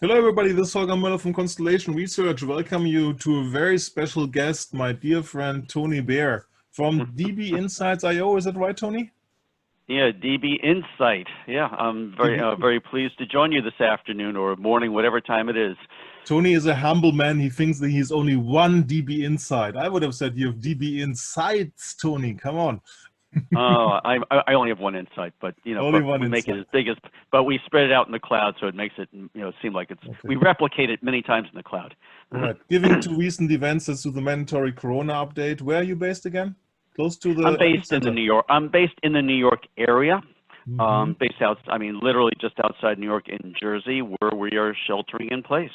Hello, everybody. This is Holger Mueller from Constellation Research. Welcome you to a very special guest, my dear friend Tony Baer from DB Insights.io. Is that right, Tony? Yeah, DB Insight. Yeah, I'm very pleased to join you this afternoon or morning, whatever time it is. Tony is a humble man. He thinks that he's only one DB Insight. I would have said you have DB Insights, Tony. Come on. Oh, I only have one insight, but we make it as big as, but we spread it out in the cloud, so it makes it seem like it's we replicate it many times in the cloud. Right. Giving to recent events as to the mandatory Corona update. Where are you based again? Close to the. I'm based in New York. I'm based in the New York area. Based out. I mean, literally just outside New York in Jersey, where we are sheltering in place.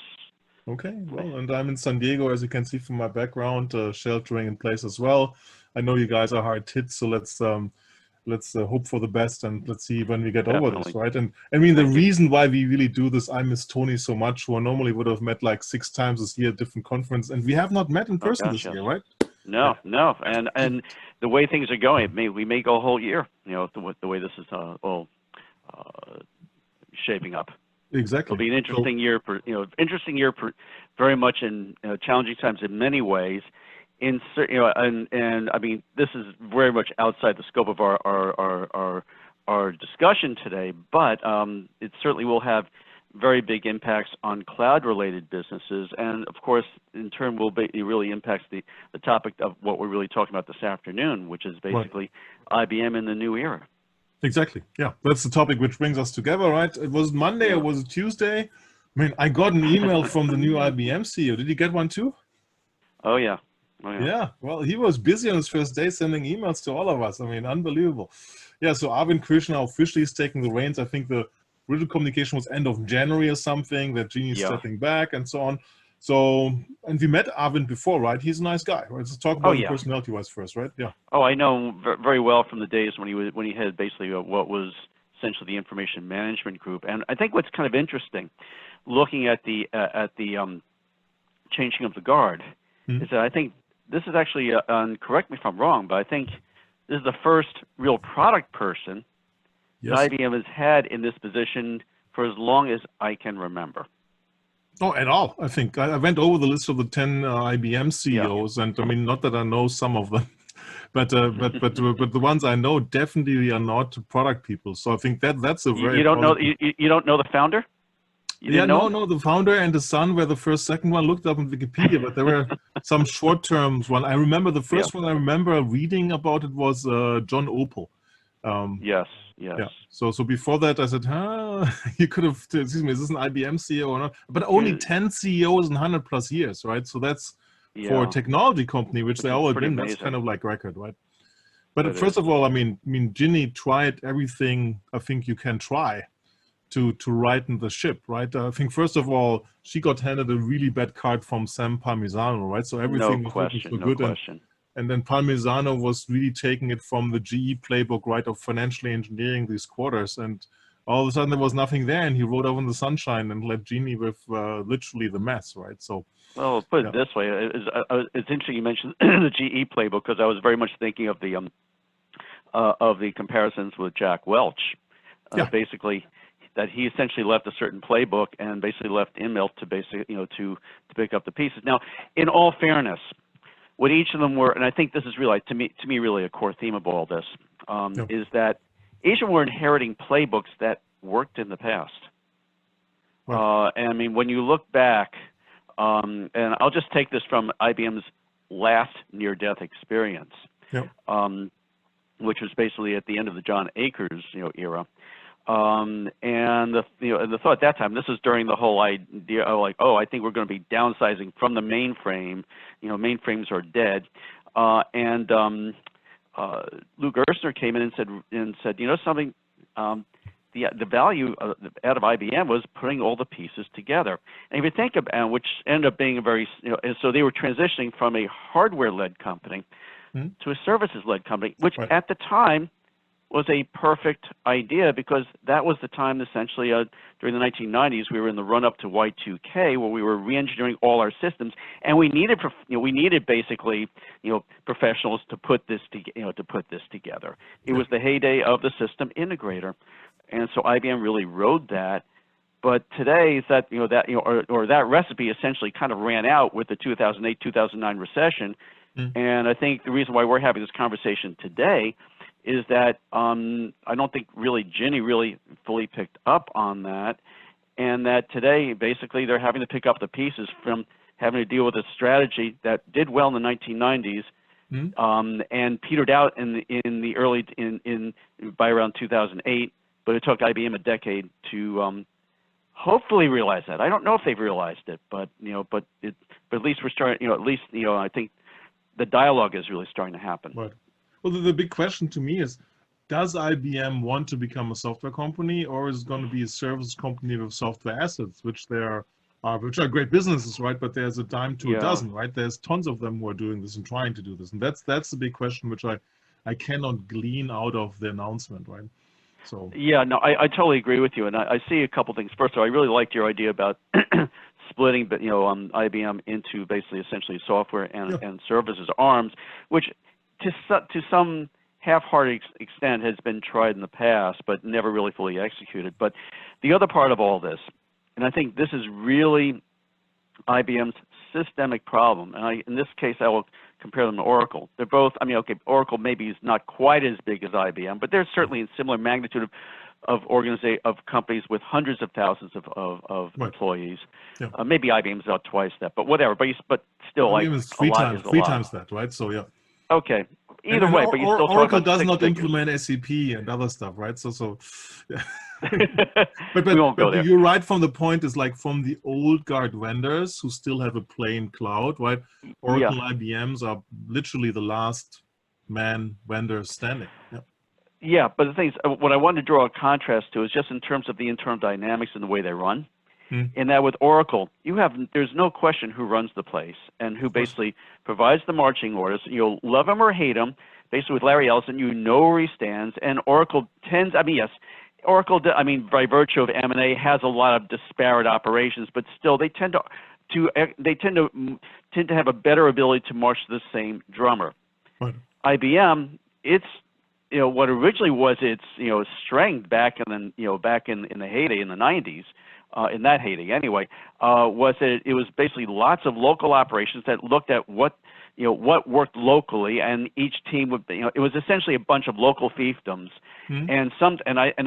Okay, well, and I'm in San Diego, as you can see from my background, sheltering in place as well. I know you guys are hard hit, so let's hope for the best and let's see when we get over this, right? And I mean, the reason why we really do this, I miss Tony so much, who I normally would have met like 6 times this year at different conferences, and we have not met in person this year, right? No, and the way things are going, we may go a whole year, the way this is all shaping up. Exactly. It'll be an interesting year, very much in challenging times in many ways. And I mean, this is very much outside the scope of our discussion today, but it certainly will have very big impacts on cloud-related businesses, and of course, in turn, it really impacts the topic of what we're really talking about this afternoon, which is basically IBM in the new era. Exactly. Yeah, that's the topic which brings us together, right? It was Monday, or was it Tuesday? I mean, I got an email from the new IBM CEO. Did you get one too? Oh yeah. Yeah, well, he was busy on his first day sending emails to all of us. I mean, unbelievable. Yeah, so Arvind Krisha now officially is taking the reins. I think the original communication was end of January or something, that Jeannie's stepping back and so on. So, and we met Arvind before, right? He's a nice guy. Let's talk about him personality-wise first, right? Yeah. Oh, I know him very well from the days when he had basically what was essentially the information management group. And I think what's kind of interesting, looking at the changing of the guard, is that I think this is actually, correct me if I'm wrong, but I think this is the first real product person that IBM has had in this position for as long as I can remember. Oh, at all. I think I went over the list of the 10 IBM CEOs, and I mean, not that I know some of them, but the ones I know definitely are not product people. So I think that's a very you don't know the founder. No, the founder and the son were the second one. Looked up on Wikipedia, but there were some short-term one. I remember the first one I remember reading about it was John Opel. Yes. Yeah. So before that, I said, you could have, excuse me, is this an IBM CEO or not? But only 10 CEOs in 100+ years, right? So that's for a technology company, which they always been. That's kind of like record, right? But first of all, I mean, Ginny tried everything I think you can try to righten the ship, right? I think first of all, she got handed a really bad card from Sam Palmisano, right? So everything was looking so good. And then Palmisano was really taking it from the GE playbook, right, of financially engineering these quarters. And all of a sudden there was nothing there, and he rode off in the sunshine and left Jeannie with literally the mess, right? So, well, put it this way, it's interesting you mentioned the GE playbook, because I was very much thinking of the comparisons with Jack Welch. Basically, that he essentially left a certain playbook and basically left Immelt to basically, to pick up the pieces. Now, in all fairness, what each of them were, and I think this is really, to me really a core theme of all this, is that each of them were inheriting playbooks that worked in the past. And I mean, when you look back, and I'll just take this from IBM's last near-death experience, which was basically at the end of the John Akers era. And the thought at that time, this is during the whole idea of like, I think we're going to be downsizing from the mainframe. Mainframes are dead. And Lou Gerstner came in and said, something. The value out of IBM was putting all the pieces together. And if you think about, which ended up being a very, and so they were transitioning from a hardware-led company to a services-led company, which at the time was a perfect idea, because that was the time essentially during the 1990s we were in the run-up to Y2K, where we were re-engineering all our systems, and we needed basically professionals to put this together. It was the heyday of the system integrator, and so IBM really rode that. But today is that, or that recipe essentially kind of ran out with the 2008, 2009 recession. And I think the reason why we're having this conversation today is that I don't think really Ginny really fully picked up on that, and that today basically they're having to pick up the pieces from having to deal with a strategy that did well in the 1990s and petered out by around 2008, but it took IBM a decade to hopefully realize that. I don't know if they've realized it, but but at least we're starting. I think the dialogue is really starting to happen. Right. Well, the big question to me is, does IBM want to become a software company, or is it going to be a service company with software assets, which are great businesses, right? But there's a dime to a dozen, right? There's tons of them who are doing this and trying to do this, and that's the big question, which I cannot glean out of the announcement, right? So yeah, no, I totally agree with you, and I see a couple things. First of all, I really liked your idea about splitting, IBM into basically essentially software and services arms, which to some half-hearted extent has been tried in the past, but never really fully executed. But the other part of all this, and I think this is really IBM's systemic problem, and in this case I will compare them to Oracle. They're both, Oracle maybe is not quite as big as IBM, but they're certainly in similar magnitude of companies with hundreds of thousands of employees. Yeah. Maybe IBM's about twice that, but whatever. But still, IBM is three times that, right? So yeah. Okay. Either way, but you still talk Oracle about does not figures. implement SAP and other stuff, right? So yeah. but we won't go there. You're right from the point is like from the old guard vendors who still have a plain cloud, right? Oracle and IBMs are literally the last man vendors standing. Yeah. Yeah, but the thing is, what I wanted to draw a contrast to is just in terms of the internal dynamics and the way they run. In that with Oracle, there's no question who runs the place and who basically provides the marching orders. You'll love him or hate him. Basically with Larry Ellison, you know where he stands. And Oracle tends, Oracle, by virtue of M&A, has a lot of disparate operations, but still they tend to have a better ability to march to the same drummer. Right. IBM, it's what originally was its strength back in the heyday in the 90s. In that heyday anyway, was that it was basically lots of local operations that looked at what worked locally, and each team would it was essentially a bunch of local fiefdoms, and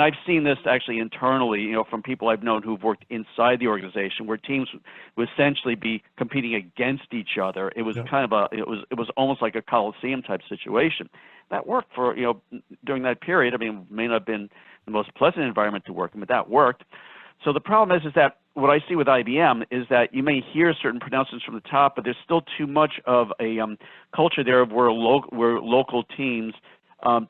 I've seen this actually internally, from people I've known who've worked inside the organization, where teams would essentially be competing against each other. It was kind of it was almost like a Coliseum type situation. That worked for during that period. It may not have been the most pleasant environment to work in, but that worked. So the problem is that what I see with IBM is that you may hear certain pronouncements from the top, but there's still too much of a culture there where local teams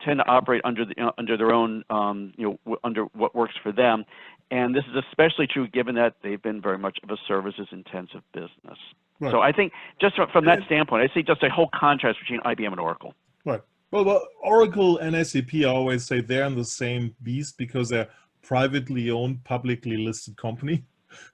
tend to operate under their own under what works for them, and this is especially true given that they've been very much of a services-intensive business. Right. So I think just from that standpoint, I see just a whole contrast between IBM and Oracle. Right. Well, Oracle and SAP, I always say they're in the same beast because they're privately owned, publicly listed company,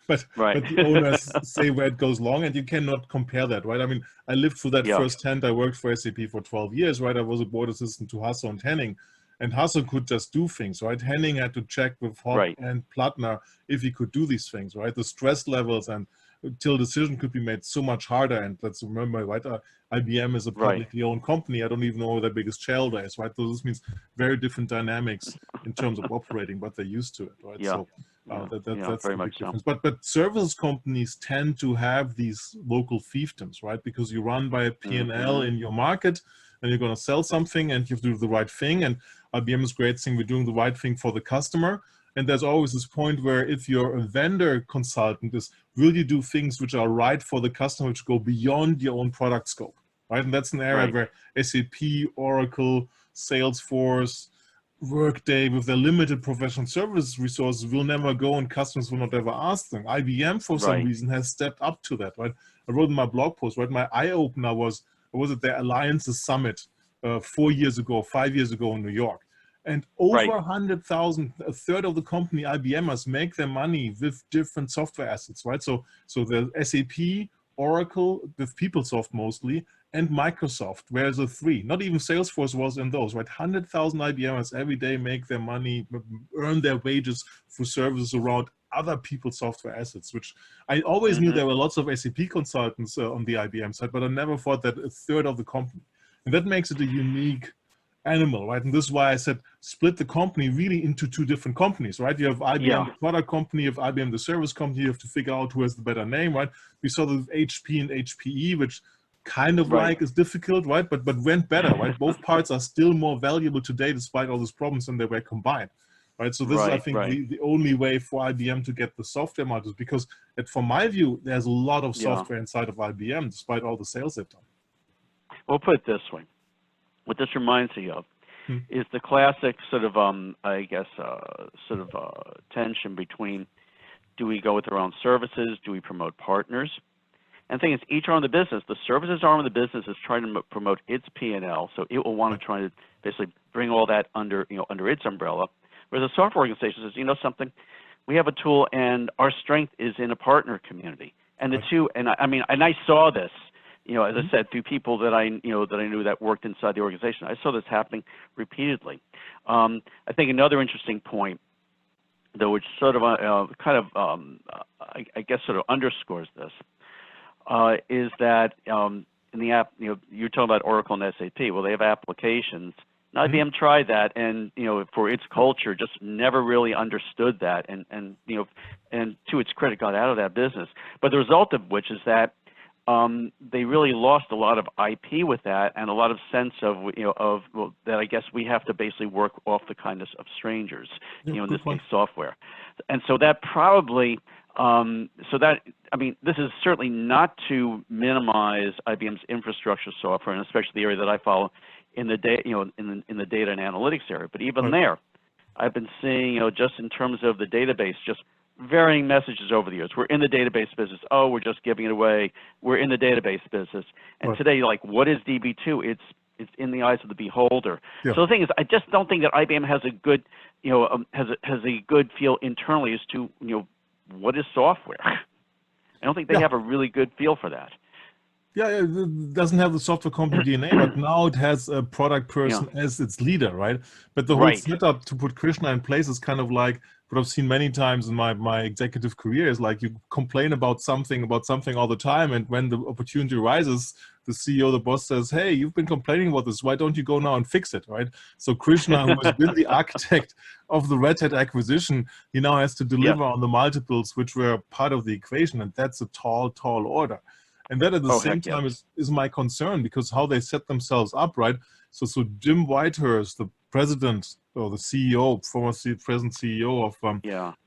but the owners say where it goes long, and you cannot compare that, right? I lived through that firsthand. I worked for SAP for 12 years, right? I was a board assistant to Hasso and Henning, and Hasso could just do things, right? Henning had to check with Hopp and Plattner if he could do these things, right? The stress levels and till decision could be made so much harder. And let's remember, right? IBM is a publicly owned company. I don't even know who their biggest shareholder is, right? So this means very different dynamics in terms of operating, but they're used to it, right? Yeah. So that's very the much big difference. But service companies tend to have these local fiefdoms, right? Because you run by a P&L in your market, and you're going to sell something, and you have to do the right thing. And IBM is great saying we're doing the right thing for the customer. And there's always this point where if you're a vendor consultant, will you do things which are right for the customer, which go beyond your own product scope, right? And that's an area where SAP, Oracle, Salesforce, Workday, with their limited professional services resources, will never go, and customers will not ever ask them. IBM, for some reason, has stepped up to that, right? I wrote in my blog post, right? My eye-opener was at their Alliances Summit 5 years ago in New York. And over 100,000, a third of the company IBMers make their money with different software assets, right? So the SAP, Oracle, with PeopleSoft mostly, and Microsoft, whereas the three, not even Salesforce was in those, right? 100,000 IBMers every day make their money, earn their wages through services around other people's software assets, which I always knew there were lots of SAP consultants on the IBM side, but I never thought that a third of the company. And that makes it a unique animal, right? And this is why I said split the company really into two different companies, right? You have IBM, the product company, you have IBM, the service company. You have to figure out who has the better name, right? We saw the HP and HPE, which kind of like is difficult, right? But went better, right? Both parts are still more valuable today despite all these problems than they were combined, right? So this is, I think, the only way for IBM to get the software market, because from my view, there's a lot of software inside of IBM despite all the sales they've done. We'll put it this way. What this reminds me of is the classic sort of, I guess, tension between, do we go with our own services? Do we promote partners? And the thing is, each arm of the business, the services arm of the business is trying to promote its P&L, so it will want to try to basically bring all that under, under its umbrella. Whereas the software organization says, you know something, we have a tool, and our strength is in a partner community. And the two, and I saw this, as I said, through people that I knew that worked inside the organization. I saw this happening repeatedly. I think another interesting point, though, which sort of I guess sort of underscores this, is that in the app, you're talking about Oracle and SAP. Well, they have applications. And IBM tried that, and for its culture, just never really understood that, and to its credit, got out of that business. But the result of which is that they really lost a lot of IP with that, and a lot of sense of that I guess we have to basically work off the kindness of strangers, in this case software, and so that probably this is certainly not to minimize IBM's infrastructure software, and especially the area that I follow in the in the data and analytics area. But even there, I've been seeing just in terms of the database, just varying messages over the years. We're in the database business. Oh, we're just giving it away. We're in the database business. And today, like, what is DB2? It's in the eyes of the beholder. So the thing is, I just don't think that IBM has a good, has a good feel internally as to, what is software. I don't think they have a really good feel for that. Yeah, it doesn't have the software company DNA, but now it has a product person as its leader, right? But the whole setup to put Krishna in place is kind of like what I've seen many times in my executive career, is like you complain about something all the time, and when the opportunity arises, the CEO, the boss says, hey, you've been complaining about this, why don't you go now and fix it, right? So Krishna, who has been the architect of the Red Hat acquisition, he now has to deliver on the multiples which were part of the equation, and that's a tall order. And that at the same time is my concern, because how they set themselves up, right? So Jim Whitehurst, the president or the CEO, former present CEO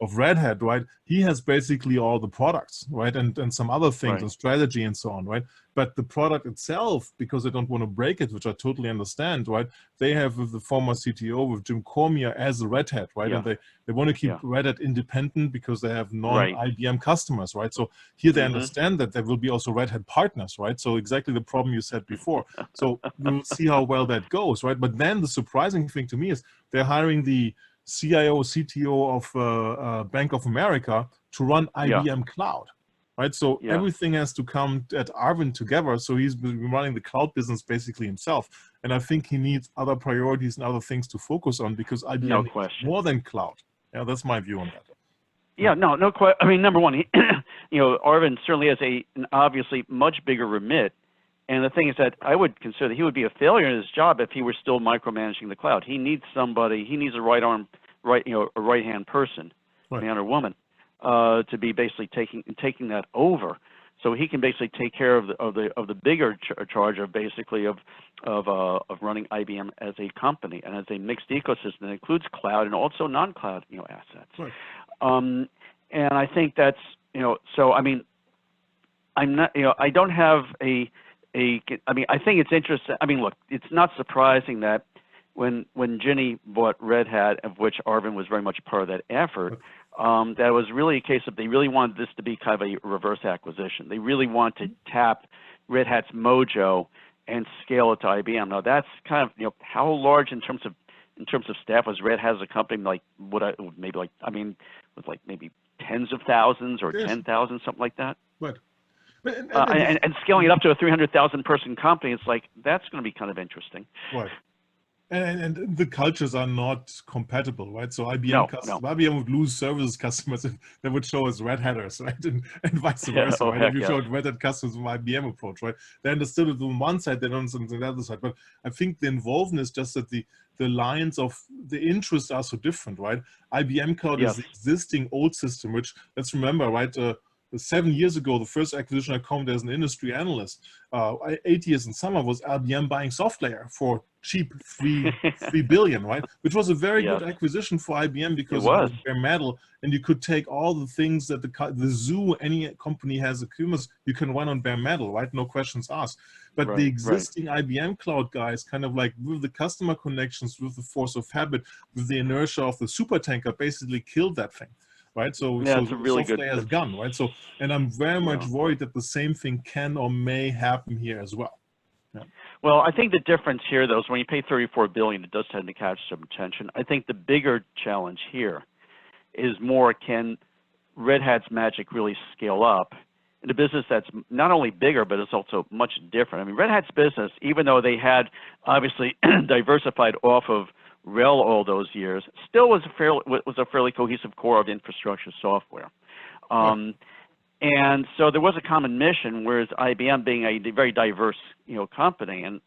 of Red Hat, right? He has basically all the products, right? And some other things and strategy and so on, right? But the product itself, because they don't want to break it, which I totally understand, right? They have with the former CTO, with Jim Cormier, as a Red Hat, right? And they want to keep Red Hat independent because they have non-IBM customers, right? So here they understand that there will be also Red Hat partners, right? So exactly the problem you said before. So we'll see how well that goes, right? But then the surprising thing to me is they're hiring the CIO, CTO of Bank of America to run IBM Cloud. Right, so everything has to come at Arvind together. So he's been running the cloud business basically himself, and I think he needs other priorities and other things to focus on, because IBM needs more than cloud. Yeah, that's my view on that. Yeah, no question. I mean, number one, Arvind certainly has an obviously much bigger remit, and the thing is that I would consider that he would be a failure in his job if he were still micromanaging the cloud. He needs somebody. He needs a a right-hand person, man or woman, to be basically taking that over, so he can basically take care of the bigger charge of basically of running IBM as a company and as a mixed ecosystem that includes cloud and also non-cloud assets. And I think that's so I mean, I'm not I don't have I mean, I think it's interesting. I mean, look, it's not surprising that when Ginny bought Red Hat, of which Arvind was very much part of that effort, that was really a case of they really wanted this to be kind of a reverse acquisition. They really want to tap Red Hat's mojo and scale it to IBM. Now that's kind of how large in terms of staff was Red Hat as a company? Like with like maybe tens of thousands or 10,000, something like that. Right. And scaling it up to a 300,000 person company, it's like that's going to be kind of interesting. Right. And the cultures are not compatible, right? So IBM would lose services customers if they would show as Red Hatters, right? And vice versa, Oh, right? If heck you yes. showed Red Hat customers from IBM approach, right? They understood it on one side, they don't understand it on the other side. But I think the involvement is just that the lines of the interests are so different, right? IBM Cloud is the existing old system, which, let's remember, right? 7 years ago, the first acquisition I come as an industry analyst, 8 years in summer, was IBM buying SoftLayer for cheap, 3 billion, right? Which was a very good acquisition for IBM because it was bare metal, and you could take all the things that the zoo any company has accumulated, you can run on bare metal, right? No questions asked. But the existing IBM Cloud guys, kind of like with the customer connections, with the force of habit, with the inertia of the supertanker, basically killed that thing. Right, so it's a really software has gone, right? So, and I'm very much worried that the same thing can or may happen here as well. Well, I think the difference here, though, is when you pay $34 billion, it does tend to catch some attention. I think the bigger challenge here is more, can Red Hat's magic really scale up in a business that's not only bigger, but it's also much different? I mean, Red Hat's business, even though they had obviously diversified off of RHEL all those years, still was a fairly cohesive core of infrastructure software. And so there was a common mission, whereas IBM, being a very diverse, company, and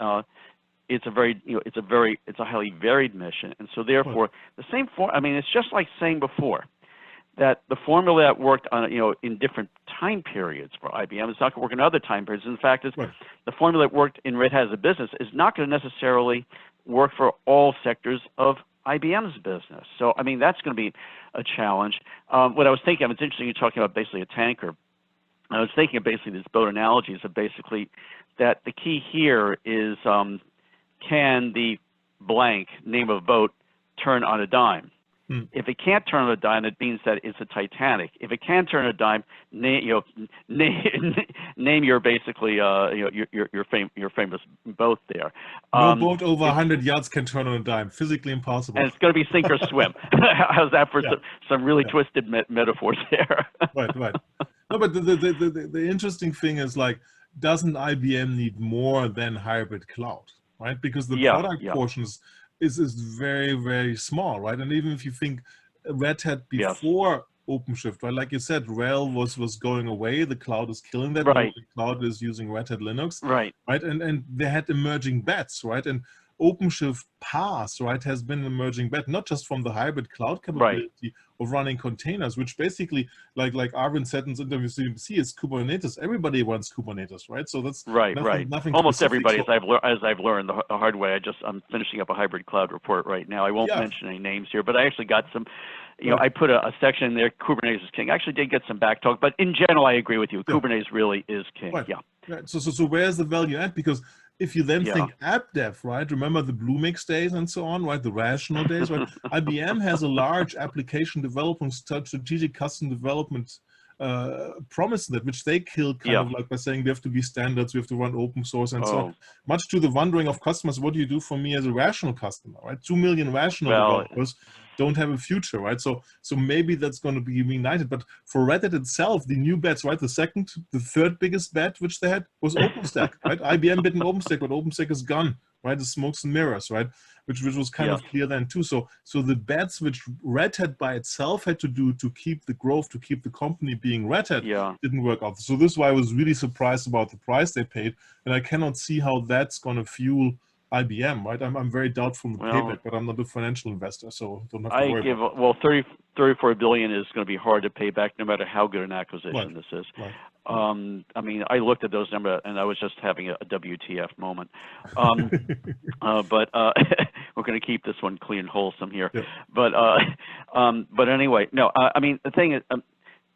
it's a highly varied mission. And so therefore, the same it's just like saying before that the formula that worked on, in different time periods for IBM is not going to work in other time periods. In fact, the formula that worked in Red Hat as a business is not going to necessarily work for all sectors of IBM's business. So, that's going to be a challenge. What I was thinking, it's interesting you're talking about basically a tanker. I was thinking of basically these boat analogies of basically that the key here is, can the blank name of a boat turn on a dime? If it can't turn on a dime, it means that it's a Titanic. If it can turn a dime, name your basically your famous boat there. No boat over 100 yards can turn on a dime. Physically impossible. And it's going to be sink or swim. How's that for some really twisted metaphors there? Right. No, but the interesting thing is, like, doesn't IBM need more than hybrid cloud, right? Because the product portions is very, very small, right? And even if you think Red Hat before OpenShift, right? Like you said, RHEL was going away. The cloud is killing that. Right. The cloud is using Red Hat Linux. Right. And they had emerging bets, right? And OpenShift PaaS, right, has been an emerging bet, not just from the hybrid cloud capability of running containers, which basically, like Arvind said in his interview with CNBC, is Kubernetes. Everybody runs Kubernetes, right? So that's nothing almost specific. Everybody, as I've learned the hard way. I'm finishing up a hybrid cloud report right now. I won't mention any names here, but I actually got some. I put a section in there. Kubernetes is king. I actually did get some back talk, but in general, I agree with you. Kubernetes really is king. Right. So where's the value at? Because if you then think app dev, right? Remember the Bluemix days and so on, right? The rational days, right? IBM has a large application development, strategic custom development promise in it, which they killed kind of like by saying we have to be standards, we have to run open source and so on. Much to the wondering of customers, what do you do for me as a rational customer, right? 2 million rational developers don't have a future, right? So maybe that's going to be reignited. But for Red Hat itself, the new bets, right? The third biggest bet which they had was OpenStack, right? IBM bid in OpenStack, but OpenStack is gone, right? The smokes and mirrors, right? Which was kind of clear then too. So the bets which Red Hat by itself had to do to keep the growth, to keep the company being Red Hat, didn't work out. So this is why I was really surprised about the price they paid, and I cannot see how that's going to fuel IBM, right? I'm very doubtful in the payback, but I'm not a financial investor, so don't have to worry about it. 34 billion is going to be hard to pay back, no matter how good an acquisition this is. Right. I looked at those numbers and I was just having a WTF moment. But we're going to keep this one clean and wholesome here. Yeah. But anyway, no. The thing is.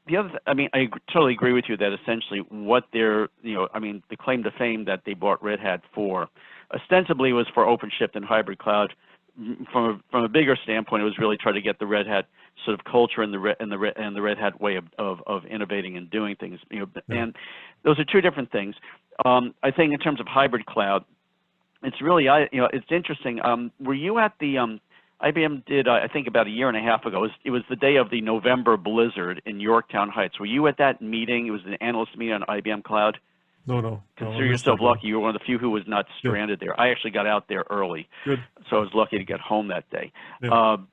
The other, I totally agree with you that essentially what they're, the claim to fame that they bought Red Hat for, ostensibly was for OpenShift and hybrid cloud. From a bigger standpoint, it was really trying to get the Red Hat sort of culture and the Red Hat way of innovating and doing things. And those are two different things. I think in terms of hybrid cloud, it's really, it's interesting. Were you at the IBM did, I think about a year and a half ago, it was the day of the November blizzard in Yorktown Heights. Were you at that meeting? It was an analyst meeting on IBM Cloud. No. Consider yourself lucky. You were one of the few who was not stranded there. I actually got out there early, so I was lucky to get home that day. But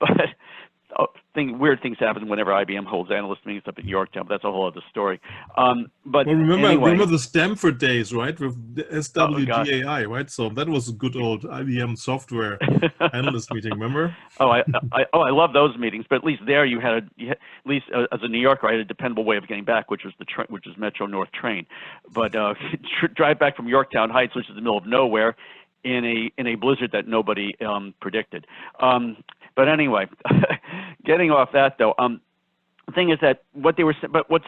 weird things happen whenever IBM holds analyst meetings up in Yorktown. But that's a whole other story. But remember the Stanford days, right? With the SWGAI, right? So that was a good old IBM software analyst meeting. Remember? I love those meetings. But at least there you had at least as a New Yorker, I had a dependable way of getting back, which was Metro North train. But drive back from Yorktown Heights, which is in the middle of nowhere, in a blizzard that nobody predicted. But anyway, getting off that though, the thing is that what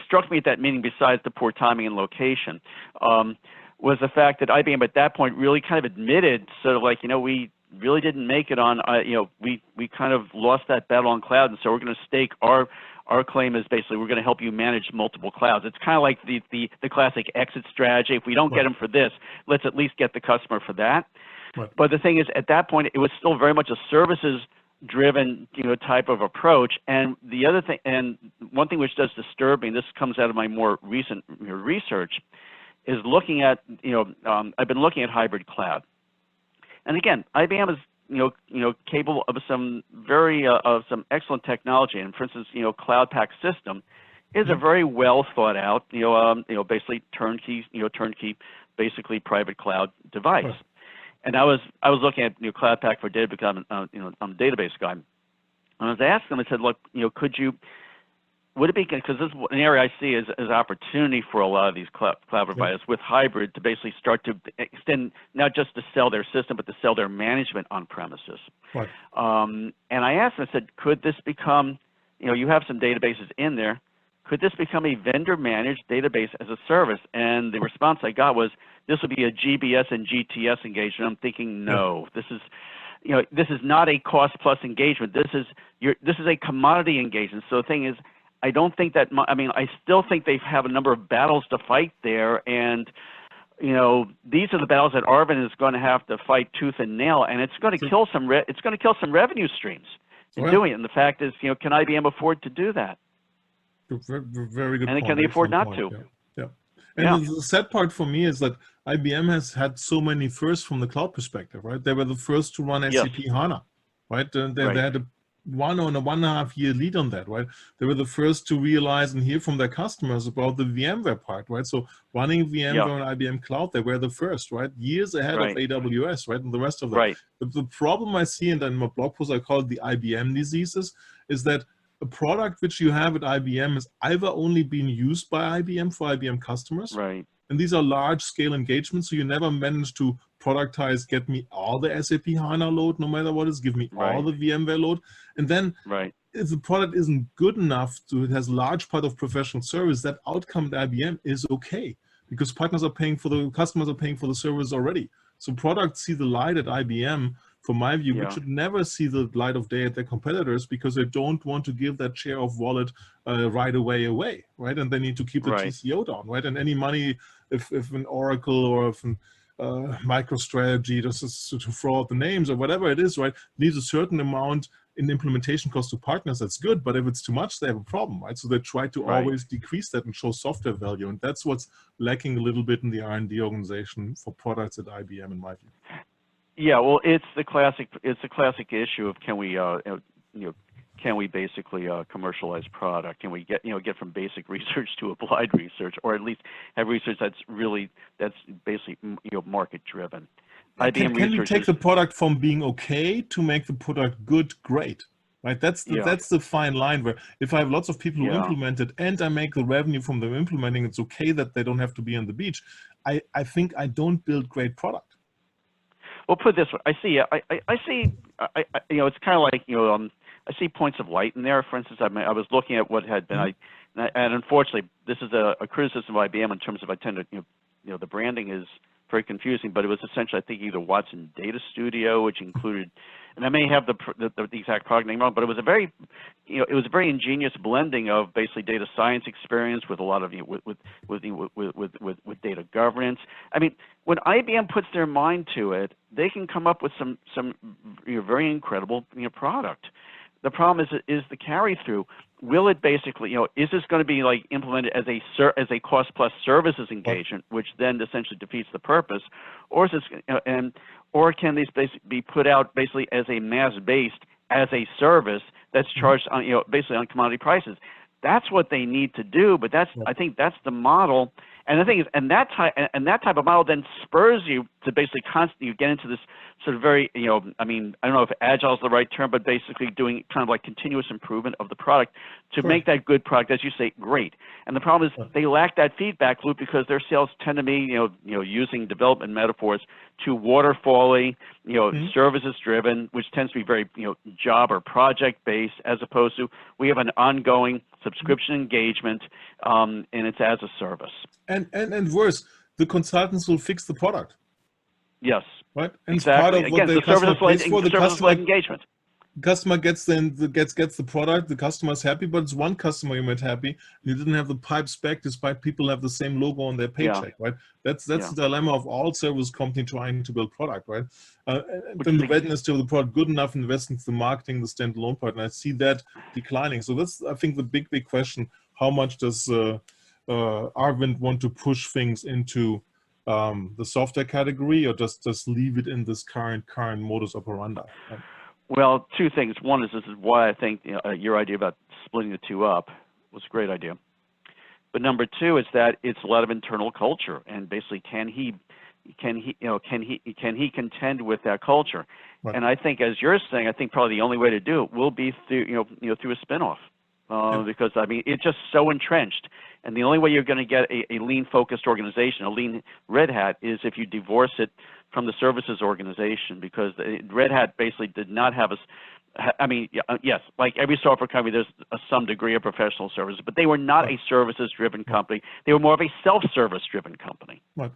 struck me at that meeting, besides the poor timing and location, was the fact that IBM at that point really kind of admitted, sort of like, we really didn't make it on, we kind of lost that battle on cloud, and so we're going to stake our claim is basically we're going to help you manage multiple clouds. It's kind of like the classic exit strategy. If we don't get them for this, let's at least get the customer for that. But the thing is, at that point, it was still very much a services-driven, type of approach. And the other thing, and one thing which does disturb me, and this comes out of my more recent research, is looking at, I've been looking at hybrid cloud. And again, IBM is, capable of some some excellent technology. And for instance, Cloud Pak system is a very well thought out, basically turnkey, basically private cloud device. And I was looking at Cloud Pak for data because I'm a database guy. And I was asking them, I said, look, would it be, because this is an area I see as opportunity for a lot of these cloud providers with hybrid to basically start to extend, not just to sell their system, but to sell their management on premises. And I asked them, I said, could this become, you have some databases in there, could this become a vendor-managed database as a service? And the response I got was, this would be a GBS and GTS engagement. I'm thinking, no, this is, this is not a cost-plus engagement. This is a commodity engagement. So the thing is, I don't think that, I still think they have a number of battles to fight there, and these are the battles that Arvind is going to have to fight tooth and nail, and it's going to kill some revenue streams in doing it. And the fact is, can IBM afford to do that? Very good. And can they afford not to? And the sad part for me is that IBM has had so many firsts from the cloud perspective, right? They were the first to run SAP HANA, right? And they had a 1.5 year lead on that, right? They were the first to realize and hear from their customers about the VMware part, right? So running VMware on IBM Cloud, they were the first, right? Years ahead of AWS, right? And the rest of that. The problem I see, and in my blog post I call it the IBM diseases, is that a product which you have at IBM is either only being used by IBM for IBM customers, and these are large-scale engagements, so you never manage to productize, get me all the SAP HANA load, no matter what it is, give me all the VMware load, and then if the product isn't good enough to, it has a large part of professional service, that outcome at IBM is okay, because partners are paying for the, customers are paying for the service already. So products see the light at IBM, from my view, which should never see the light of day at their competitors, because they don't want to give that share of wallet right away, right? And they need to keep the TCO down, right? And any money, if an Oracle or if an MicroStrategy, just to throw out the names or whatever it is, right, leaves a certain amount in implementation cost to partners, that's good, but if it's too much, they have a problem, right? So they try to always decrease that and show software value, and that's what's lacking a little bit in the R&D organization for products at IBM, in my view. Yeah, well, it's the classic issue of can we basically commercialize product? Can we get from basic research to applied research, or at least have research that's basically market driven? Can we take the product from being okay to make the product good, great? Right, that's the fine line where if I have lots of people who implement it and I make the revenue from them implementing, it's okay that they don't have to be on the beach. I think I don't build great product. Well, put it this way, I see, it's kind of like, I see points of light in there. For instance, I was looking at what had been, and unfortunately, this is a criticism of IBM in terms of I tend to, the branding is very confusing, but it was essentially, I think, either Watson Data Studio, which included, and I may have the exact product name wrong, but it was a very, it was a very ingenious blending of basically data science experience with a lot of with data governance. I mean, when IBM puts their mind to it, they can come up with some very incredible product. the problem is the carry through. Will it basically, is this going to be like implemented as a cost plus services engagement, which then essentially defeats the purpose, or is this, or can these basically be put out basically as a mass based as a service that's charged on basically on commodity prices? That's what they need to do, but I think that's the model. And the thing is, and that type of model then spurs you to basically you get into this sort of very, I mean, I don't know if agile is the right term, but basically doing kind of like continuous improvement of the product to make that good product, as you say, great. And the problem is they lack that feedback loop because their sales tend to be, using development metaphors, too waterfally, services driven, which tends to be very, job or project based, as opposed to we have an ongoing subscription engagement, and it's as a service. And worse, the consultants will fix the product. Yes. Right. And exactly. It's part of what the customer pays for. The customer engagement. Customer gets the product. The customer is happy, but it's one customer you made happy. You didn't have the pipes back, despite people have the same logo on their paycheck. Right. That's the dilemma of all service company trying to build product. Right. Then the readiness to the product good enough, investing in the marketing, the standalone part, and I see that declining. So that's, I think, the big question: how much does Arvind want to push things into the software category, or just leave it in this current modus operandi? Well, two things. One is this is why I think your idea about splitting the two up was a great idea. But number two is that it's a lot of internal culture, and basically, can he contend with that culture? Right. And I think, as you're saying, I think probably the only way to do it will be through through a spinoff. Because I mean, it's just so entrenched, and the only way you're going to get a lean-focused organization, a lean Red Hat, is if you divorce it from the services organization. Because Red Hat basically did not have I mean, yes, like every software company, there's some degree of professional services, but they were not a services-driven company. They were more of a self-service-driven company. Right.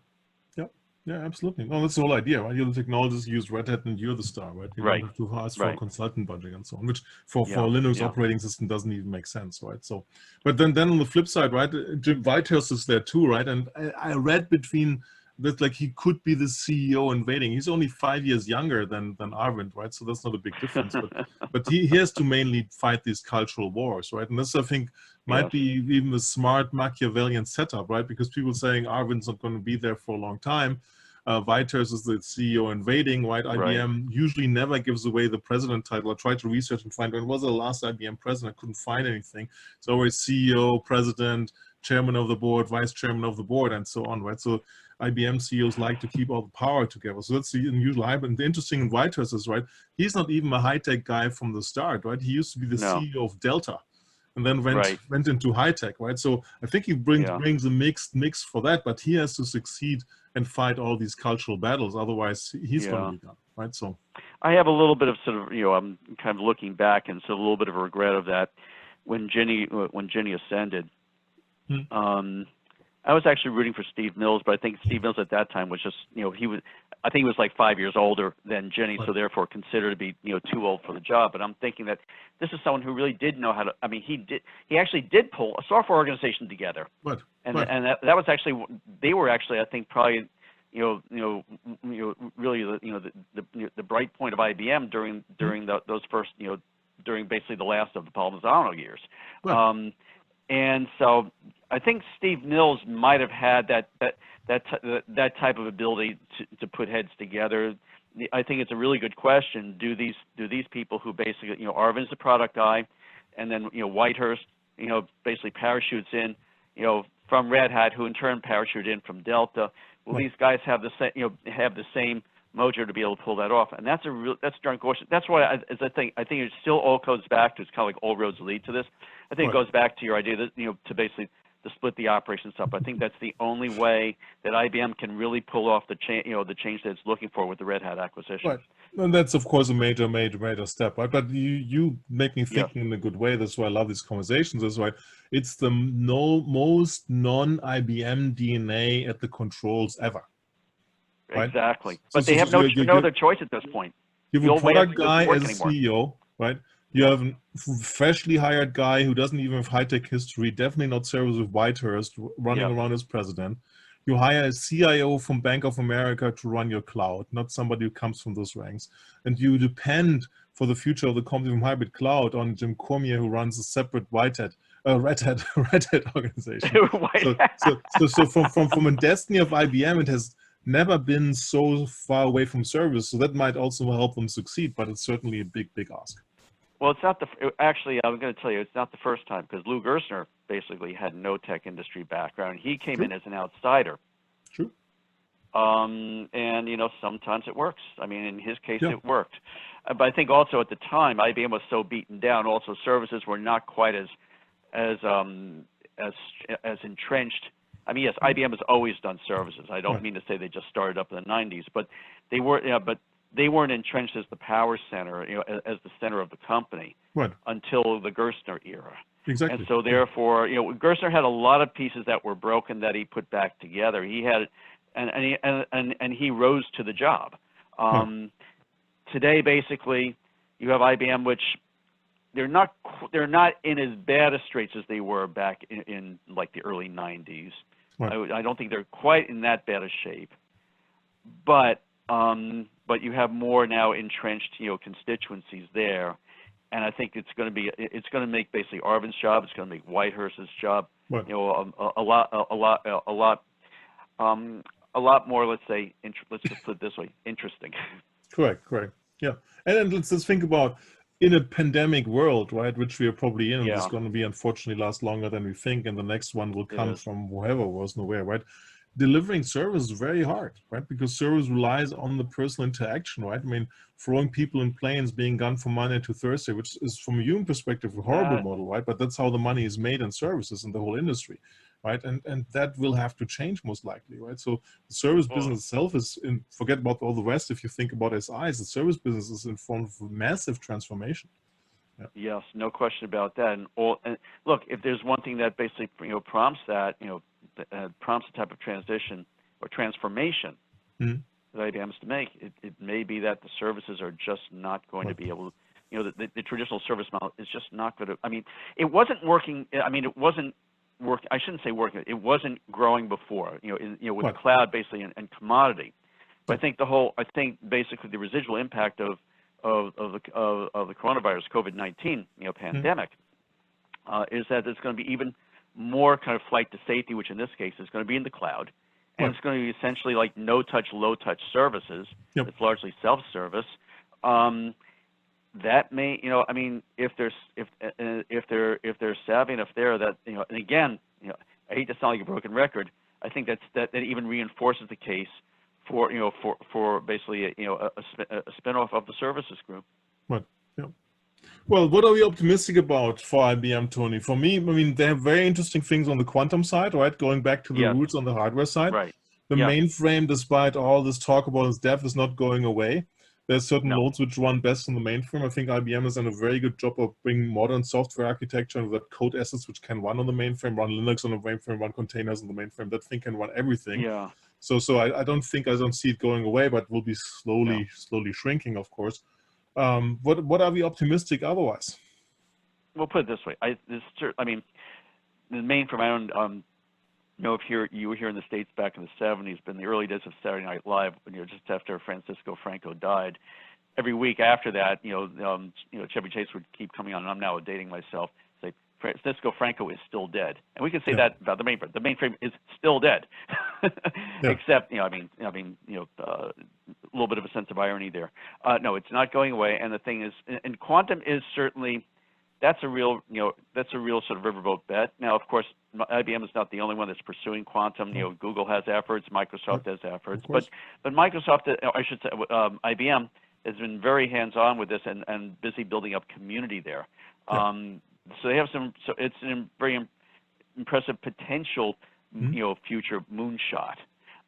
Yeah, absolutely. No, that's the whole idea, right? You're the technologist, use Red Hat, and you're the star, right? You don't have to ask for a consultant budget and so on, which for Linux operating system doesn't even make sense, right? So, but then on the flip side, right, Jim Whitehurst is there too, right? And I read between that, like, he could be the CEO in waiting. He's only 5 years younger than Arvind, right? So that's not a big difference. But he has to mainly fight these cultural wars, right? And this, I think, might be even a smart Machiavellian setup, right? Because people saying Arvind's not going to be there for a long time. Whitehurst is the CEO in waiting, right? IBM usually never gives away the president title. I tried to research and find when was the last IBM president. I couldn't find anything. It's always CEO, president, chairman of the board, vice chairman of the board, and so on, right? So IBM CEOs like to keep all the power together. So that's the unusual hype. And the interesting in Whitehurst is, right, he's not even a high-tech guy from the start, right? He used to be the CEO of Delta, and then went into high-tech, right? So I think he brings a mix for that, but he has to succeed and fight all these cultural battles. Otherwise, he's going to be done, right? So I have a little bit of sort of, I'm kind of looking back, and so a little bit of a regret of that when Ginny ascended. I was actually rooting for Steve Mills, but I think Steve Mills at that time was just, I think he was like 5 years older than Ginny, so therefore considered to be, too old for the job. But I'm thinking that this is someone who really did know how to, I mean, he actually did pull a software organization together. And that was actually, they were actually, I think, probably, really, the bright point of IBM during those first, during basically the last of the Palmisano years. And so I think Steve Mills might have had that type of ability to put heads together. I think it's a really good question. Do these people who basically, Arvind's the product guy, and then Whitehurst, basically parachutes in, from Red Hat, who in turn parachuted in from Delta. Will these guys have the same mojo to be able to pull that off? And that's a darn question. That's why I think it still all goes back to, it's kind of like all roads lead to this. I think it goes back to your idea that, to basically to split the operations up. I think that's the only way that IBM can really pull off the change that it's looking for with the Red Hat acquisition. Right. And that's, of course, a major step, right? But you make me thinking in a good way. That's why I love these conversations. That's why it's the most non-IBM DNA at the controls ever. Right? Exactly. But they have no other choice at this point. You have a product guy as a CEO, right? You have a freshly hired guy who doesn't even have high-tech history, definitely not service with Whitehurst, running around as president. You hire a CIO from Bank of America to run your cloud, not somebody who comes from those ranks. And you depend for the future of the company from hybrid cloud on Jim Cormier, who runs a separate Red Hat organization. So from a destiny of IBM, it has never been so far away from service. So that might also help them succeed, but it's certainly a big ask. Well, it's not actually, I'm going to tell you, it's not the first time, because Lou Gerstner basically had no tech industry background. He came in as an outsider. True. And, sometimes it works. I mean, in his case, it worked. But I think also at the time, IBM was so beaten down. Also, services were not quite as entrenched. I mean, yes, IBM has always done services. I don't mean to say they just started up in the 90s, but they were, but they weren't entrenched as the power center, as the center of the company until the Gerstner era. Exactly. And so therefore, Gerstner had a lot of pieces that were broken that he put back together. He had, and he rose to the job. Today, basically, you have IBM, which they're not in as bad a straits as they were back in like the early 90s. I don't think they're quite in that bad a shape, but you have more now entrenched, constituencies there, and I think it's going to make basically Arvind's job. It's going to make Whitehurst's job, a lot more. Let's say, let's just put it this way, interesting. Correct. Yeah, and then let's think about in a pandemic world, right, which we are probably in, and it's going to be unfortunately last longer than we think, and the next one will come from whoever was nowhere, right? Delivering service is very hard, right? Because service relies on the personal interaction, right? I mean, throwing people in planes, being gone from Monday to Thursday, which is from a human perspective a horrible model, right? But that's how the money is made in services in the whole industry, right? And that will have to change most likely, right? So the service business itself is, forget about all the rest. If you think about SIs, the service business is in front of a massive transformation. Yeah. Yes, no question about that. And look, if there's one thing that basically prompts that, prompts the type of transition or transformation that IBM has to make, it may be that the services are just not going to be able to, the traditional service model is just not going to. I mean, it wasn't working. I mean, it wasn't working. I shouldn't say working. It wasn't growing before. With cloud basically and commodity. But I think basically the residual impact of the coronavirus, COVID-19, pandemic, is that there's going to be even more kind of flight to safety, which in this case is going to be in the cloud, and it's going to be essentially like no-touch, low-touch services. It's largely self-service. That may, I mean, if they're savvy enough there, that and again, I hate to sound like a broken record. I think that even reinforces the case for basically a spinoff of the services group. Well, what are we optimistic about for IBM, Tony? For me, I mean, they have very interesting things on the quantum side, right? Going back to the roots on the hardware side. Right. The mainframe, despite all this talk about its death, is not going away. There's certain nodes which run best on the mainframe. I think IBM has done a very good job of bringing modern software architecture and that code assets which can run on the mainframe, run Linux on the mainframe, run containers on the mainframe. That thing can run everything. Yeah. So I don't see it going away, but will be slowly shrinking, of course. What are we optimistic otherwise? We'll put it this way. I mean, the mainframe. I don't know if you were here in the States back in the 70s, but in the early days of Saturday Night Live, when just after Francisco Franco died, every week after that, Chevy Chase would keep coming on, and I'm now dating myself. Say Francisco Franco is still dead, and we can say that about the mainframe. The mainframe is still dead, except a little bit of a sense of irony there. No, it's not going away, and the thing is, and quantum is certainly. That's a real sort of riverboat bet. Now, of course, IBM is not the only one that's pursuing quantum. Google has efforts, Microsoft has efforts, but Microsoft, I should say, IBM has been very hands-on with this and busy building up community there. So they have some. So it's a very impressive potential, future moonshot.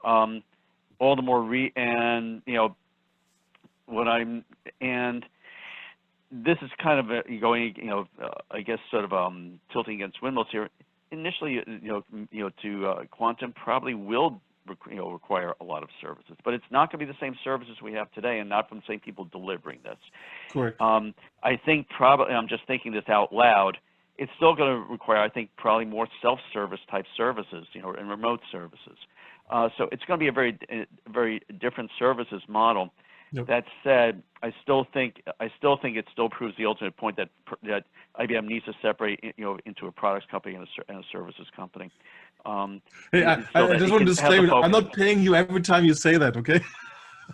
All the more this is kind of going, I guess, sort of tilting against windmills here. Initially, to quantum probably will, require a lot of services, but it's not going to be the same services we have today, and not from the same people delivering this. Correct. I think probably, I'm just thinking this out loud. It's still going to require, I think, probably more self-service type services, and remote services. So it's going to be a very different services model. Yep. That said, I still think it still proves the ultimate point that IBM needs to separate, into a products company and a services company. Hey, I just wanted to say, I'm not paying you every time you say that, okay?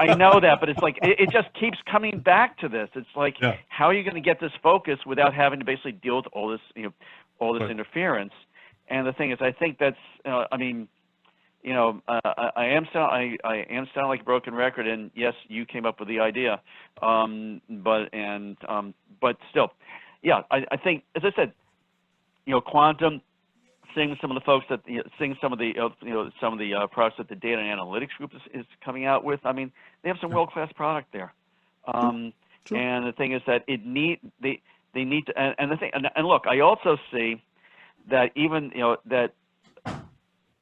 I know that, but it's like it just keeps coming back to this. It's like, yeah. How are you going to get this focus without having to basically deal with all this, all this interference? And the thing is, I think that's, I am sounding like a broken record. And yes, you came up with the idea, but still, yeah, I think, as I said, quantum. Seeing some of the folks that, seeing some of the, products that the data and analytics group is coming out with. I mean, they have some world-class product there. And the thing is that they need to, and the thing, and look, I also see that even, that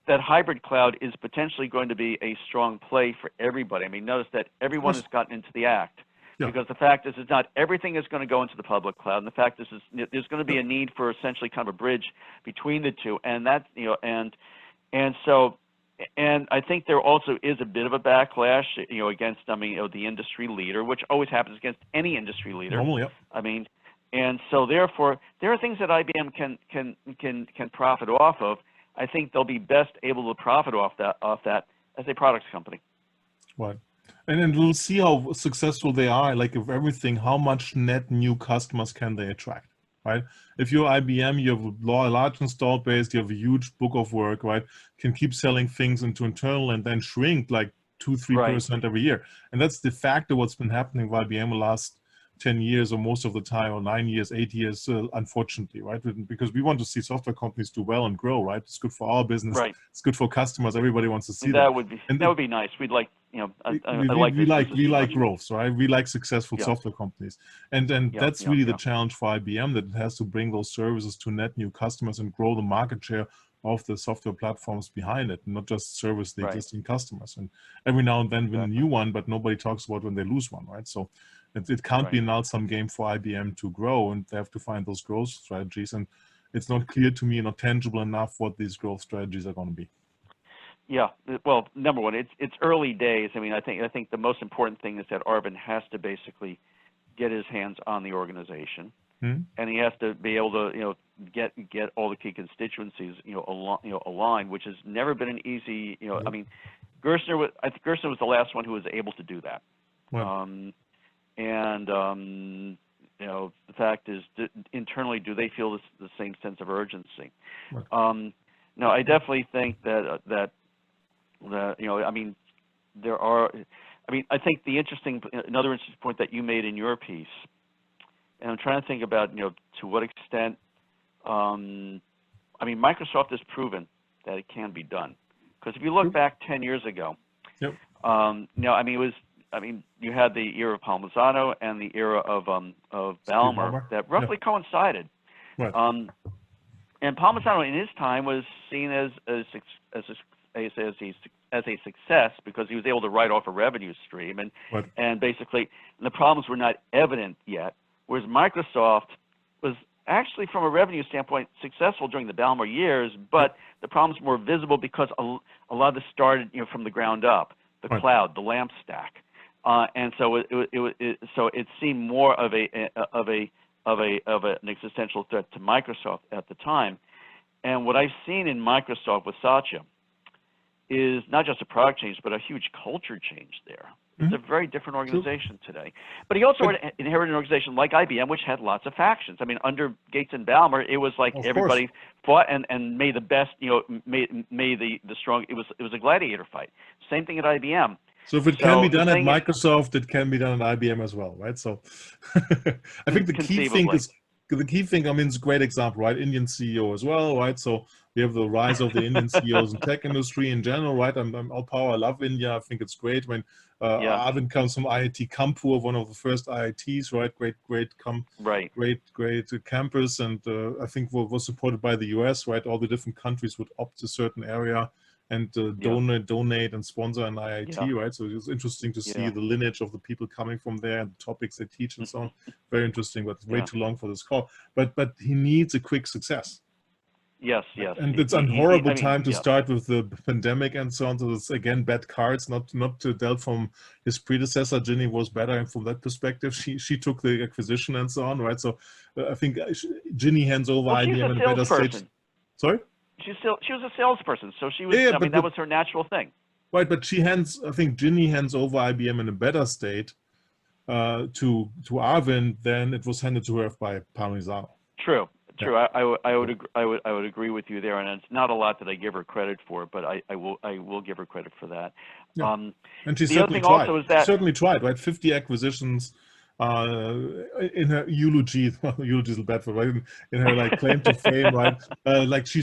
hybrid cloud is potentially going to be a strong play for everybody. I mean, notice that everyone has gotten into the act. Yeah. Because the fact is not everything is going to go into the public cloud, and the fact is there's going to be a need for essentially kind of a bridge between the two, and that and I think there also is a bit of a backlash, against the industry leader, which always happens against any industry leader. Normally, yep. I mean, and so therefore there are things that IBM can profit off of. I think they'll be best able to profit off that as a products company. Right. And then we'll see how successful they are, like of everything, how much net new customers can they attract, right? If you're IBM, you have a large installed base, you have a huge book of work, right? Can keep selling things into internal and then shrink like 2-3% every year. And that's de facto what's been happening with IBM the last 10 years or most of the time, or 9 years, 8 years, unfortunately, right? Because we want to see software companies do well and grow, right? It's good for our business. Right. It's good for customers. Everybody wants to see that. That would be nice. We'd like, we like growth, right? We like successful software companies. And that's really the challenge for IBM, that it has to bring those services to net new customers and grow the market share of the software platforms behind it, and not just service the existing customers. And every now and then win a new one, but nobody talks about when they lose one, right? So it can't be an outsum game for IBM to grow, and they have to find those growth strategies. And it's not clear to me, not tangible enough, what these growth strategies are going to be. Yeah, well, number one, it's early days. I mean, I think the most important thing is that Arvind has to basically get his hands on the organization, and he has to be able to get all the key constituencies aligned, which has never been an easy. I mean, I think Gerstner was the last one who was able to do that. Wow. The fact is, internally, do they feel the same sense of urgency? Right. No, I definitely think that I mean, there are. I mean, I think another interesting point that you made in your piece, and I'm trying to think about to what extent. I mean, Microsoft has proven that it can be done, because if you look back 10 years ago, you had the era of Palmisano and the era of Ballmer that roughly coincided. Right. And Palmisano in his time was seen as a success because he was able to write off a revenue stream, and basically the problems were not evident yet. Whereas Microsoft was actually, from a revenue standpoint, successful during the Ballmer years, but the problems were visible because a lot of this started from the ground up, the cloud, the LAMP stack. And so it seemed more of an existential threat to Microsoft at the time. And what I've seen in Microsoft with Satya is not just a product change, but a huge culture change there. It's a very different organization today. But he also inherited an organization like IBM, which had lots of factions. I mean, under Gates and Ballmer, it was like everybody fought and made the best, made the strong. It was a gladiator fight. Same thing at IBM. So if it can be done at Microsoft, it can be done at IBM as well, right? So I think the key thing, I mean, it's a great example, right? Indian CEO as well, right? So we have the rise of the Indian CEOs in tech industry in general, right? I'm all power. I love India. I think it's great. When Arvind comes from IIT Kanpur, one of the first IITs, right? Great campus, and I think was supported by the US, right? All the different countries would opt a certain area and donate and sponsor an IIT, right? So it's interesting to see the lineage of the people coming from there and the topics they teach and so on. Very interesting, but it's way too long for this call. But he needs a quick success. Yes, yes. And it's a horrible time to start with the pandemic and so on. So it's again bad cards. Not to delve from his predecessor. Ginny was better, and from that perspective, she took the acquisition and so on, right? So I think Ginny hands over IBM in a better state. Sorry. She was a salesperson, so she was. I mean, that was her natural thing. Right, but I think Ginny hands over IBM in a better state to Arvind than it was handed to her by Parmigiano. True. Yeah. I would agree with you there, and it's not a lot that I give her credit for, but I will give her credit for that. Yeah. And she certainly tried. Also is that, she certainly tried, right? 50 acquisitions. In her eulogy, eulogy is bad for, right? In her like claim to fame, right? Like she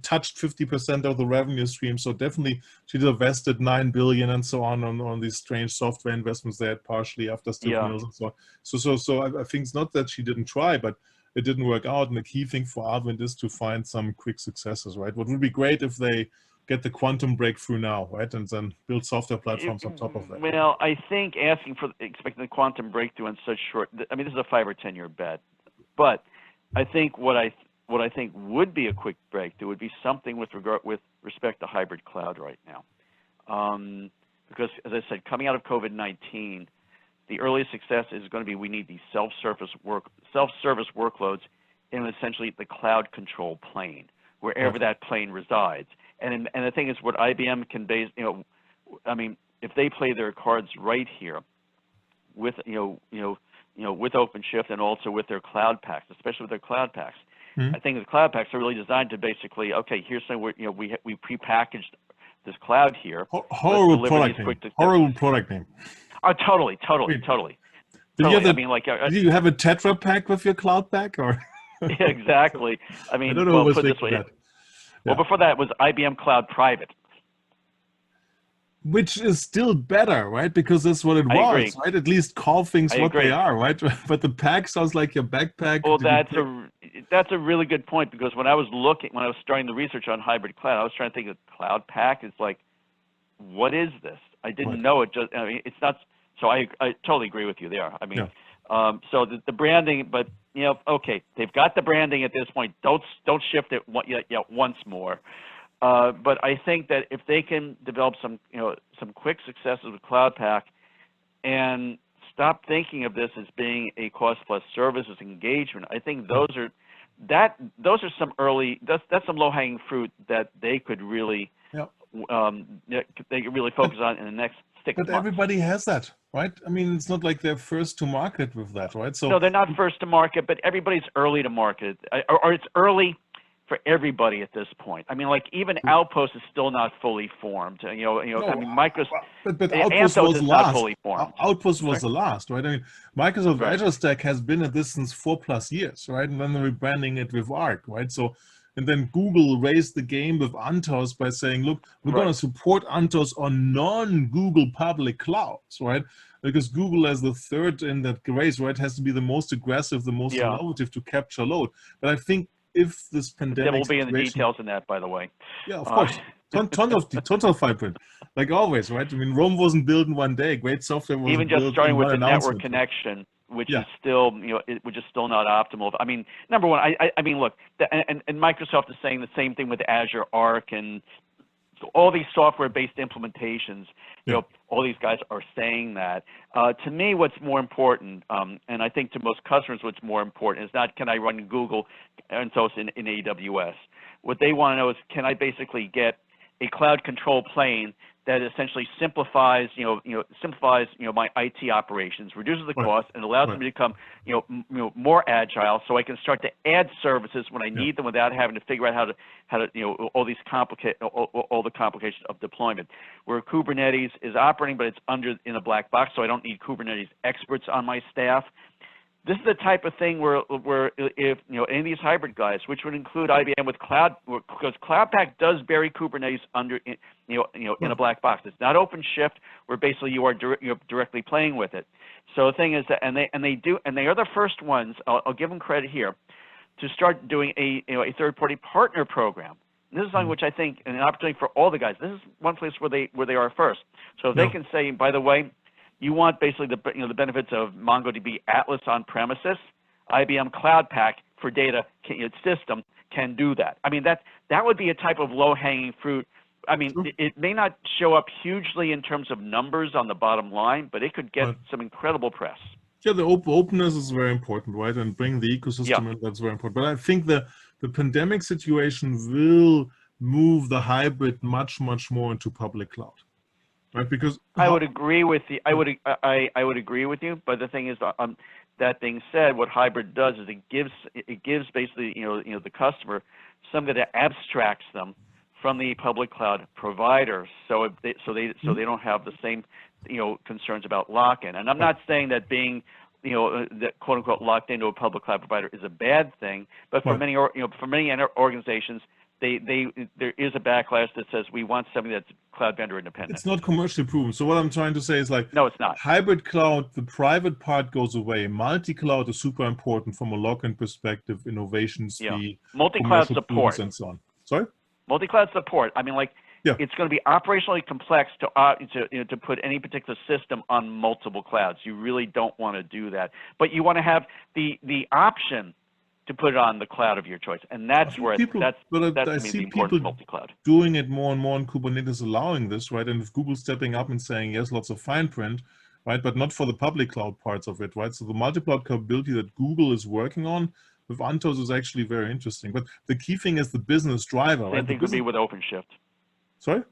touched 50% of the revenue stream, so definitely she divested $9 billion and so on these strange software investments they had partially after Steve Mills and so on. So I think it's not that she didn't try, but it didn't work out. And the key thing for Arvind is to find some quick successes, right? What would be great if they get the quantum breakthrough now, right? And then build software platforms on top of that. Well, I think expecting the quantum breakthrough in such short, I mean, this is a 5 or 10 year bet, but I think what I think would be a quick breakthrough would be something with respect to hybrid cloud right now. Because as I said, coming out of COVID-19, the earliest success is going to be we need these self-service workloads in essentially the cloud control plane, wherever that plane resides. And the thing is, what IBM can base, I mean, if they play their cards right here, with with OpenShift and also with their cloud packs, especially with their cloud packs, I think the cloud packs are really designed to basically, okay, here's something we prepackaged this cloud here. Horrible product name. Horrible product name. Oh, totally. Do you have a Tetra pack with your cloud pack, or? Yeah, exactly. I mean, I don't know put it this way. Well, before that was IBM Cloud Private. Which is still better, right? Because that's what it was, right? At least call things what they are, right? But the pack sounds like your backpack. Well, that's a really good point, because when I was starting the research on hybrid cloud, I was trying to think of cloud pack. It's like, what is this? I didn't know it. Just, I mean, it's not. So I totally agree with you there. I mean, so the branding, but okay, they've got the branding at this point. Don't shift it yet once more. But I think that if they can develop some quick successes with Cloud Pak, and stop thinking of this as being a cost plus services engagement, I think those are some early. That's some low hanging fruit that they could really they could really focus on in the next 6 months. But everybody has that, right? I mean, it's not like they're first to market with that, right? So no, they're not first to market, but everybody's early to market, or it's early for everybody at this point. I mean, like even Outpost is still not fully formed. No, I mean, Microsoft, but Outpost was not fully formed. Outpost was the last, right? I mean, Microsoft Azure Stack has been at this since 4+ years, right? And then they're rebranding it with Arc, right? So, and then Google raised the game with Antos by saying, look, we're going to support Antos on non-Google public clouds, right? Because Google, as the third in that race, right, has to be the most aggressive, the most innovative to capture load. But I think if this pandemic, there will be in the details in that, by the way. Yeah, of course. Tons of fine print, like always, right? I mean, Rome wasn't built in one day. Great software wasn't even just starting with the network connection, which is still, which is still not optimal. I mean, number one, I mean, look, and Microsoft is saying the same thing with Azure Arc and all these software-based implementations. All these guys are saying that. To me, what's more important, and I think to most customers, what's more important is not can I run Google and so it's in AWS. What they want to know is, can I basically get a cloud control plane that essentially simplifies, my IT operations, reduces the cost, and allows me to become, more agile, so I can start to add services when I need them without having to figure out how to, all the complications of deployment. Where Kubernetes is operating, but it's in a black box, so I don't need Kubernetes experts on my staff. This is the type of thing where if any of these hybrid guys, which would include IBM with cloud, because Cloud Pak does bury Kubernetes under in a black box. It's not OpenShift, where basically you're directly playing with it. So the thing is that, and they are the first ones. I'll give them credit here, to start doing a third-party partner program. And this is something which I think an opportunity for all the guys. This is one place where they are first. So if they can say, by the way, you want basically the benefits of MongoDB Atlas on premises, IBM Cloud Pak for data system can do that. I mean, that would be a type of low-hanging fruit. I mean, it may not show up hugely in terms of numbers on the bottom line, but it could get some incredible press. Yeah, the openness is very important, right? And bring the ecosystem in, that's very important. But I think the pandemic situation will move the hybrid much more into public cloud, right? Because I would agree with you. I would agree with you. But the thing is, that being said, what hybrid does is it gives basically the customer something that abstracts them from the public cloud providers, so they don't have the same concerns about lock-in. And I'm not saying that being that quote unquote locked into a public cloud provider is a bad thing, but for many organizations, there is a backlash that says we want something that's cloud vendor independent. It's not commercially proven. So what I'm trying to say is like, no, it's not. Hybrid cloud, the private part goes away. Multi-cloud is super important from a lock-in perspective, innovation speed, multi-cloud support, and so on. Sorry? Multi-cloud support. I mean, like, it's going to be operationally complex to put any particular system on multiple clouds. You really don't want to do that, but you want to have the option to put it on the cloud of your choice, and that's where that's the important multi-cloud. Doing it more and more, and Kubernetes allowing this, right? And if Google's stepping up and saying yes, lots of fine print, right? But not for the public cloud parts of it, right? So the multi-cloud capability that Google is working on with Antos is actually very interesting. But the key thing is the business driver. Same thing could be with OpenShift. Sorry?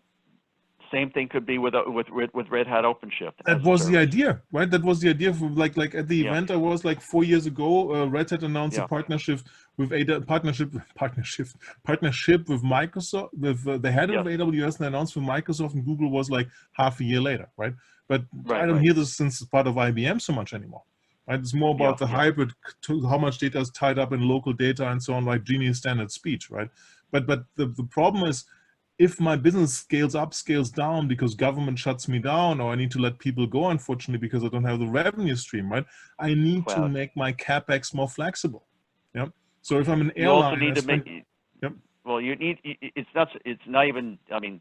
Same thing could be with Red Hat OpenShift. That was the idea, right? That was the idea. For like at the event I was like 4 years ago, Red Hat announced a partnership with partnership with Microsoft. With the head of AWS, and they announced with Microsoft and Google was like half a year later, right? But I don't hear this since it's part of IBM so much anymore. Right? It's more about the hybrid, how much data is tied up in local data and so on, like Genie standard speech, right? But the problem is, if my business scales up, scales down because government shuts me down, or I need to let people go, unfortunately, because I don't have the revenue stream, right? I need to make my CapEx more flexible. Yeah. So if I'm an airline, you also need to make. Well, you need. It's not even. I mean,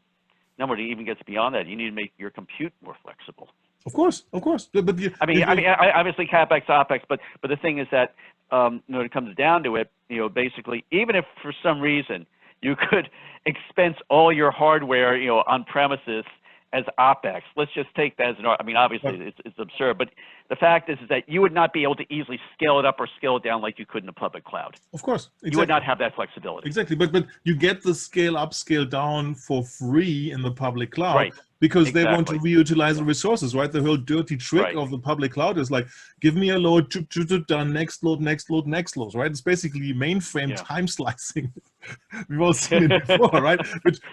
nobody even gets beyond that. You need to make your compute more flexible. Of course. But obviously CapEx, OpEx, but the thing is that when it comes down to it, basically, even if for some reason you could expense all your hardware, on premises as OpEx. Let's just take that as an. I mean, obviously it's absurd, but the fact is that you would not be able to easily scale it up or scale it down like you could in the public cloud. Of course, exactly. You would not have that flexibility. Exactly, but you get the scale up, scale down for free in the public cloud. Right. Because they want to reutilize the resources, right? The whole dirty trick of the public cloud is like, give me a load, done, next load, right? It's basically mainframe time slicing. We've all seen it before, right?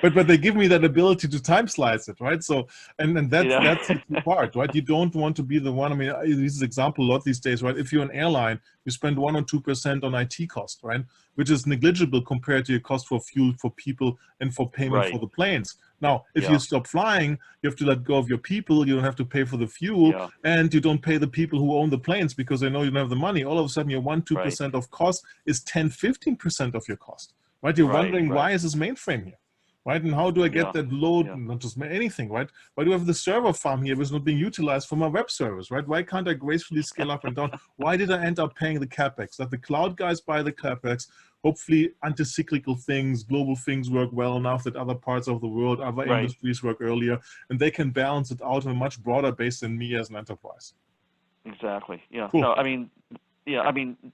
But they give me that ability to time slice it, right? So, and that's the key part, right? You don't want to be the one. I mean, I use this example a lot these days, right? If you're an airline, you spend 1 or 2% on IT cost, right? Which is negligible compared to your cost for fuel, for people, and for payment for the planes. Now, if you stop flying, you have to let go of your people. You don't have to pay for the fuel, and you don't pay the people who own the planes because they know you don't have the money. All of a sudden, your 1-2% of cost is 10-15% of your cost, right? You're wondering why is this mainframe here, right? And how do I get that load? Not just anything, right? Why do I have the server farm here that's not being utilized for my web service, right? Why can't I gracefully scale up and down? Why did I end up paying the capex? Let the cloud guys buy the capex. Hopefully anti-cyclical things, global things work well enough that other parts of the world, other industries work earlier, and they can balance it out on a much broader base than me as an enterprise. Exactly. Yeah. Cool. No, I mean,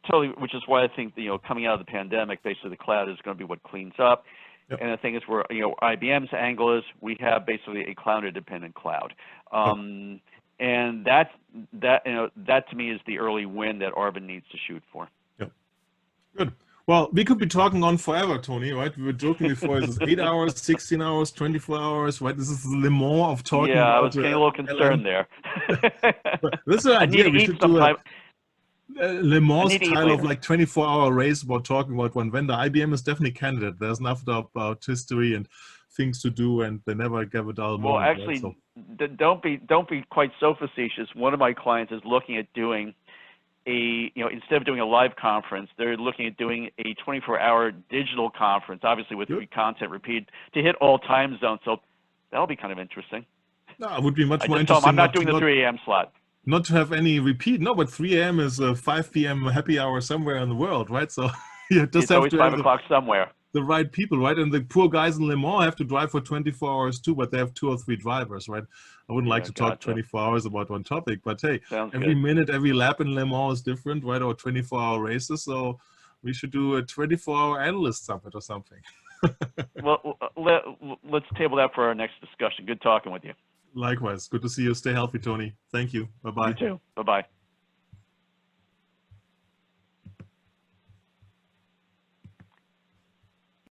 totally. Which is why I think coming out of the pandemic, basically the cloud is going to be what cleans up. Yep. And the thing is, where IBM's angle is, we have basically a cloud-independent cloud, and that to me is the early win that Arvind needs to shoot for. Yep. Good. Well, we could be talking on forever, Tony, right? We were joking before, is this 8 hours, 16 hours, 24 hours, right? This is the Le Mans of talking about. I was getting a little concerned there. This is an idea. We should do a Le Mans style of like 24-hour race about talking about one vendor. IBM is definitely candidate. There's enough about history and things to do, and they never give a dull moment. Well, actually, don't be quite so facetious. One of my clients is looking at doing instead of doing a live conference, they're looking at doing a 24-hour digital conference, obviously with free content repeat to hit all time zones. So that'll be kind of interesting. No, it would be much more interesting. I'm not doing the 3 a.m. slot. Not to have any repeat. No, but 3 a.m. is 5 p.m. happy hour somewhere in the world, right? So You just it's have always to 5 have o'clock somewhere. the right people, right? And the poor guys in Le Mans have to drive for 24 hours too, but they have 2 or 3 drivers, right? I wouldn't like to talk 24 hours about one topic, but hey, every minute, every lap in Le Mans is different, right? Or 24-hour races, so we should do a 24-hour analyst summit or something. Well, let's table that for our next discussion. Good talking with you. Likewise. Good to see you. Stay healthy, Tony. Thank you. Bye-bye. You too. Bye-bye.